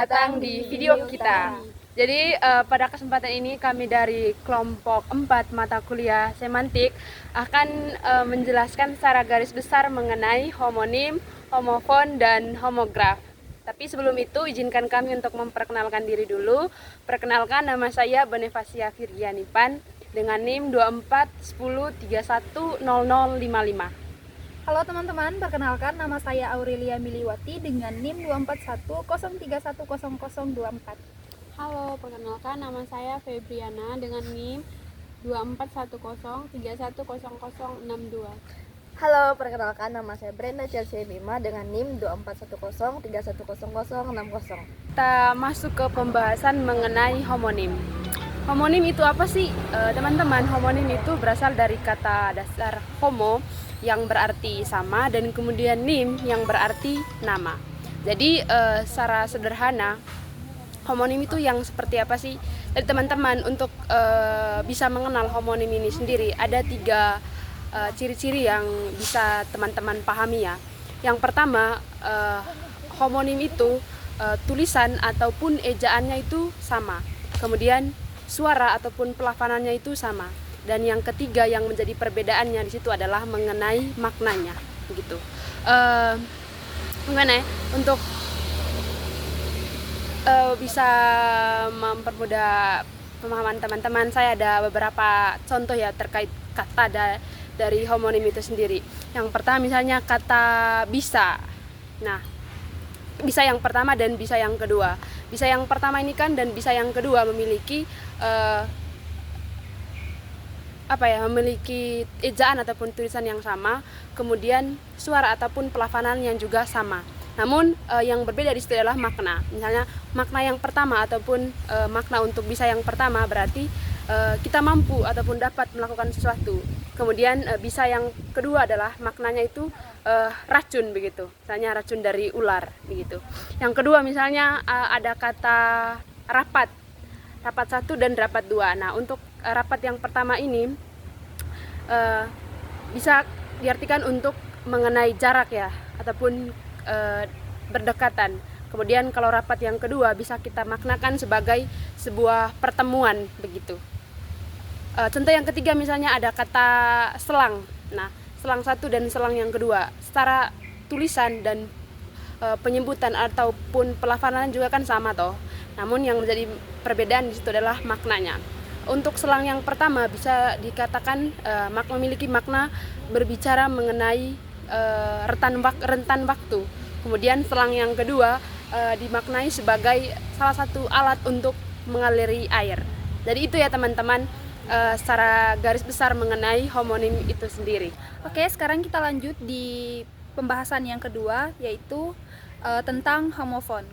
datang di video kita. Jadi pada kesempatan ini kami dari kelompok 4 mata kuliah semantik akan menjelaskan secara garis besar mengenai homonim, homofon, dan homograf. Tapi sebelum itu izinkan kami untuk memperkenalkan diri dulu. Perkenalkan, nama saya Bonifacia Virgianipan dengan NIM 2410310055. Halo teman-teman, perkenalkan nama saya Aurelia Miliwati dengan NIM 24103100024. Halo, perkenalkan nama saya Febriana dengan NIM 2410310062. Halo, perkenalkan nama saya Brenda Chelsea Bima dengan NIM 2410310060. Kita masuk ke pembahasan mengenai homonim. Homonim itu apa sih? Teman-teman, homonim itu berasal dari kata dasar homo yang berarti sama dan kemudian nim yang berarti nama. Jadi secara sederhana homonim itu yang seperti apa sih? Jadi teman-teman untuk bisa mengenal homonim ini sendiri ada 3 ciri-ciri yang bisa teman-teman pahami ya. Yang pertama, homonim itu tulisan ataupun ejaannya itu sama. Kemudian suara ataupun pelafanannya itu sama. Dan yang ketiga yang menjadi perbedaannya di situ adalah mengenai maknanya, begitu. Gimana ya? Untuk bisa mempermudah pemahaman teman-teman, saya ada beberapa contoh ya terkait kata dari homonim itu sendiri. Yang pertama misalnya kata bisa. Nah, bisa yang pertama dan bisa yang kedua. Bisa yang pertama ini kan dan bisa yang kedua memiliki memiliki ejaan ataupun tulisan yang sama, kemudian suara ataupun pelafanan yang juga sama. Namun yang berbeda di situ adalah makna. Misalnya makna yang pertama ataupun makna untuk bisa yang pertama berarti kita mampu ataupun dapat melakukan sesuatu. Kemudian bisa yang kedua adalah maknanya itu racun begitu. Misalnya racun dari ular begitu. Yang kedua misalnya ada kata rapat. Rapat 1 dan rapat 2. Nah, untuk rapat yang pertama ini bisa diartikan untuk mengenai jarak ya, ataupun berdekatan. Kemudian kalau rapat yang kedua bisa kita maknakan sebagai sebuah pertemuan begitu. Contoh yang ketiga misalnya ada kata selang. Nah, selang 1 dan selang yang kedua secara tulisan dan penyebutan ataupun pelafalan juga kan sama toh. Namun yang menjadi perbedaan di situ adalah maknanya. Untuk selang yang pertama bisa dikatakan memiliki makna berbicara mengenai rentan waktu. Kemudian selang yang kedua dimaknai sebagai salah satu alat untuk mengaliri air. Jadi itu ya teman-teman secara garis besar mengenai homonim itu sendiri. Oke, sekarang kita lanjut di pembahasan yang kedua, yaitu tentang homofon.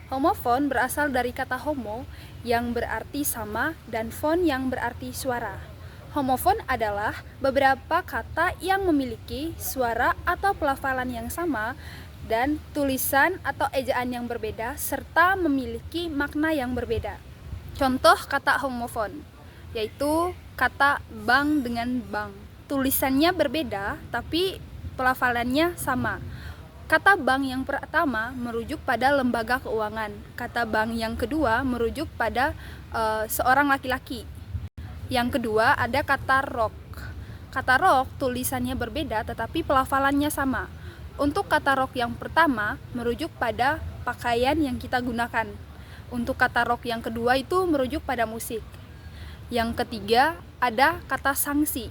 Homofon berasal dari kata homo yang berarti sama dan fon yang berarti suara. Homofon adalah beberapa kata yang memiliki suara atau pelafalan yang sama dan tulisan atau ejaan yang berbeda serta memiliki makna yang berbeda. Contoh kata homofon yaitu kata bank dengan bank. Tulisannya berbeda tapi pelafalannya sama. Kata bank yang pertama merujuk pada lembaga keuangan. Kata bank yang kedua merujuk pada seorang laki-laki. Yang kedua ada kata rok. Kata rok tulisannya berbeda tetapi pelafalannya sama. Untuk kata rok yang pertama merujuk pada pakaian yang kita gunakan. Untuk kata rok yang kedua itu merujuk pada musik. Yang ketiga ada kata sanksi.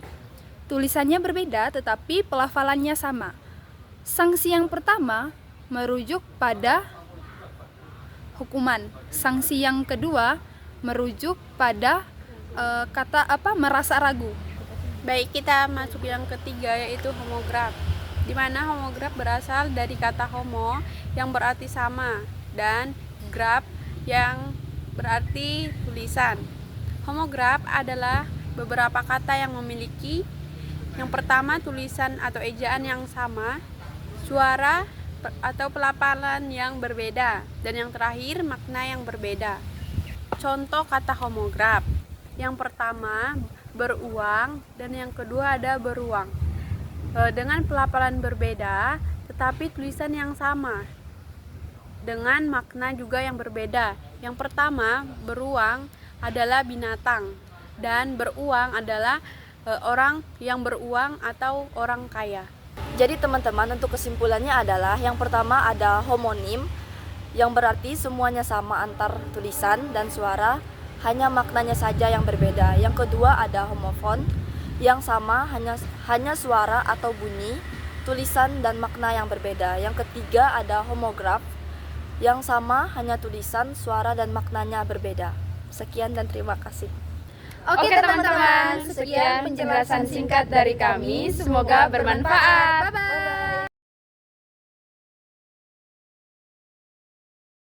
Tulisannya berbeda tetapi pelafalannya sama. Sanksi yang pertama merujuk pada hukuman. Sanksi yang kedua merujuk pada merasa ragu. Baik, kita masuk yang ketiga yaitu homograf. Di mana homograf berasal dari kata homo yang berarti sama dan graf yang berarti tulisan. Homograf adalah beberapa kata yang memiliki yang pertama tulisan atau ejaan yang sama, suara atau pelafalan yang berbeda, dan yang terakhir makna yang berbeda. Contoh kata homograf. Yang pertama beruang dan yang kedua ada beruang. Dengan pelafalan berbeda tetapi tulisan yang sama. dengan makna juga yang berbeda. Yang pertama, beruang adalah binatang dan beruang adalah orang yang beruang atau orang kaya. Jadi teman-teman, untuk kesimpulannya adalah yang pertama ada homonim yang berarti semuanya sama antar tulisan dan suara, hanya maknanya saja yang berbeda. Yang kedua ada homofon yang sama, hanya suara atau bunyi, tulisan dan makna yang berbeda. Yang ketiga ada homograf yang sama, hanya tulisan, suara dan maknanya berbeda. Sekian dan terima kasih. Oke teman-teman, sekian penjelasan singkat dari kami. Semoga bermanfaat. Bye-bye.